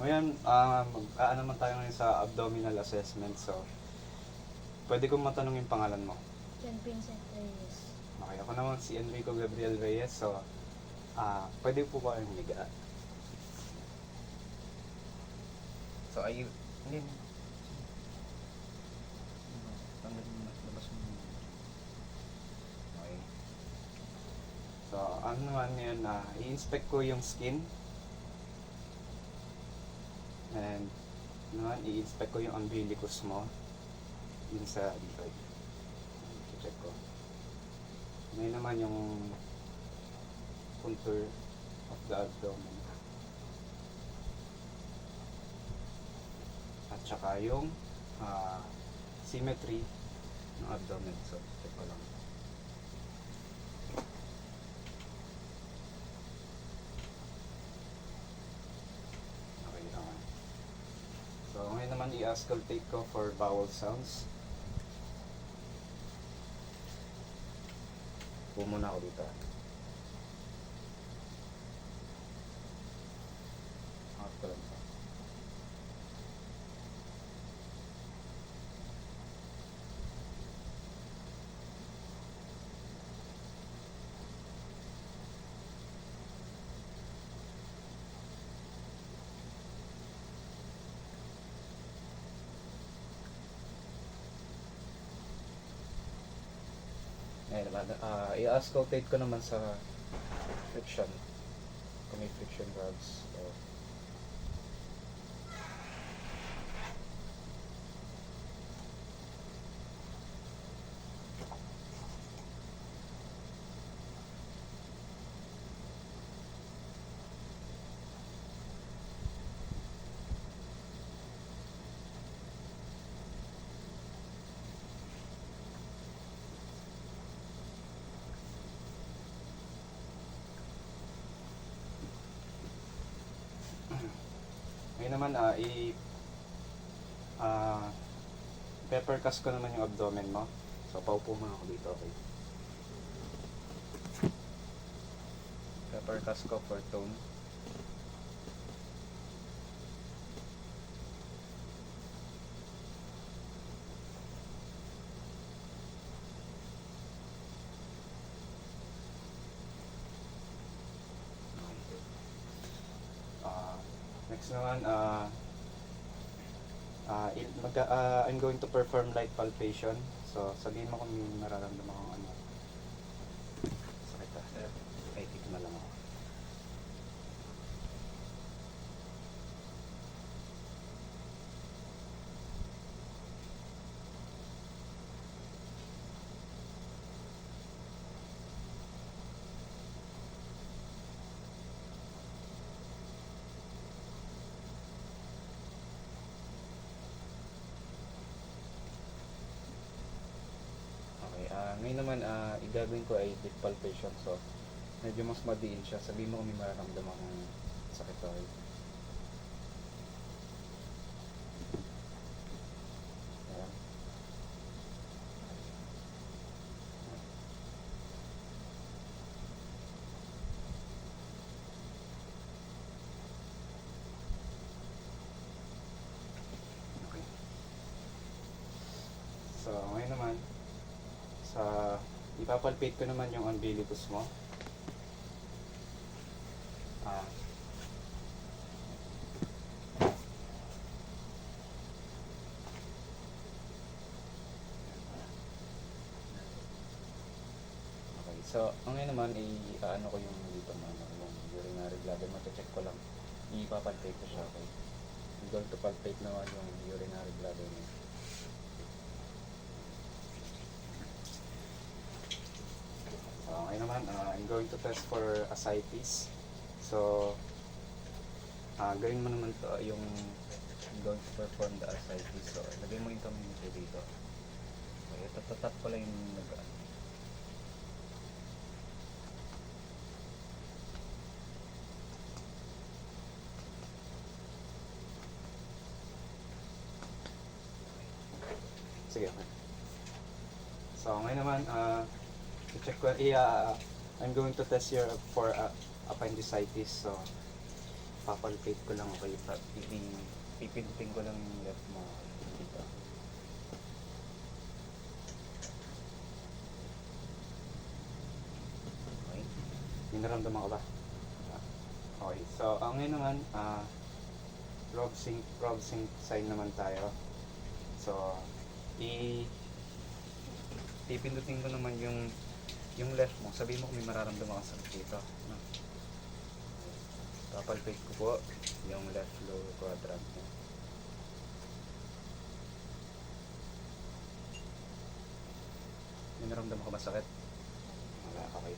Ngayon, mag-aan naman tayo ngayon sa abdominal assessment. So, pwede kong matanong yung pangalan mo. John Vincent Reyes. Okay, ako naman si Enrico Gabriel Reyes. So, pwede po ba kayong higa? So, hindi. Okay. So, ano naman yun, i-inspect ko yung skin. And, naman, i-inspect ko yung umbilicus mo. Yun sa dito. I-check ko. Ngayon naman yung contour of the abdomen. At saka yung symmetry ng abdomen. So, check ko lang. Okay naman. So, ngayon naman i-auscultate ko for vowel sounds. Muna ako dito. Out ko lang ito. Ngayon naman, i-auscultate ko naman sa friction. Kung may friction rods. So, ngayon naman, pepper cast ko naman yung abdomen mo. So, paupo muna ako dito, okay? Pepper cast ko for tone. Next naman, I'm going to perform light palpation. So, sabihin mo kung may nararamdaman kong ano. Sakit ah. Ay, dito na lang ako. Ngayon naman, igagawin ko ay deep palpation. So, medyo mas madiin siya. Sabihin mo kung may mararamdaman kong sakit o ay. Ayan. Okay. So, ngayon naman, ipapalpate ko naman yung umbilicus mo. Okay, so ngayon naman ano ko yung dito mo, yung urinary bladder mo, check ko lang. Ipapalpate ko siya, okay? I'm going to palpate naman yung urinary bladder mo. Okay naman, I'm going to test for ascites. So, gawin mo naman to yung I'm going to perform the ascites. So, lagay mo yung kamay mo dito. Okay, tatatap ko lang yung sige, okay. So, ngayon naman, i-check ko, I'm going to test here for appendicitis. So, papalpate ko lang, okay? Pipindutin ko lang yung left mo dito. Okay. May naramdaman ka ba? Okay. So, ngayon naman, prob sync sign naman tayo. So, pipindutin ko naman yung left mo. Sabihin mo kung may mararamdaman ka sa dito. No? Papalpate ko po yung left lower quadrant mo. May naramdaman ka ba sakit? Wala, okay.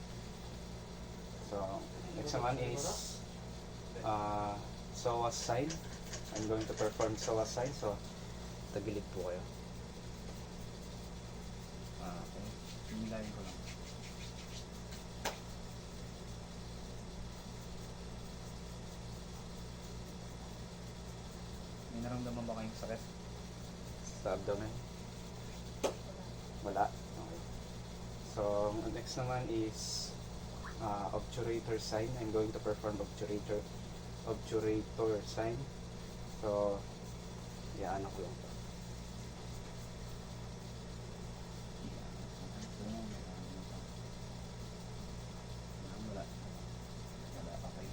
So, next naman is psoas sign. I'm going to perform psoas sign. So, tagilid po kayo. Okay. Pinilayin ko lang. May naramdaman ba kayong sakit sa abdomen? Wala. Okay. So, next naman is obturator sign. I'm going to perform obturator sign. So, yan ako lang. Wala. Wala, okay.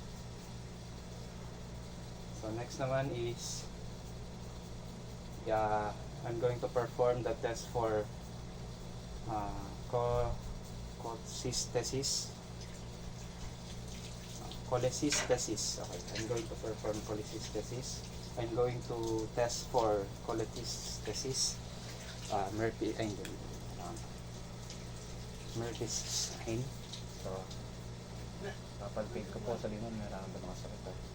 So, next naman is I'm going to perform the test for cholecystesis. Okay, I'm going to perform cholecystesis. I'm going to test for cholecystesis. Mertis sign. So, papalpate ko po, sabihin mo, nararamdaman ka sakit.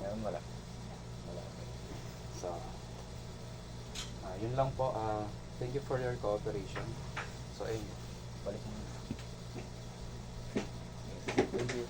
Ngayon, wala. Wala. So, yun lang po. Thank you for your cooperation. So, ayun. Balik mo na. Thank you.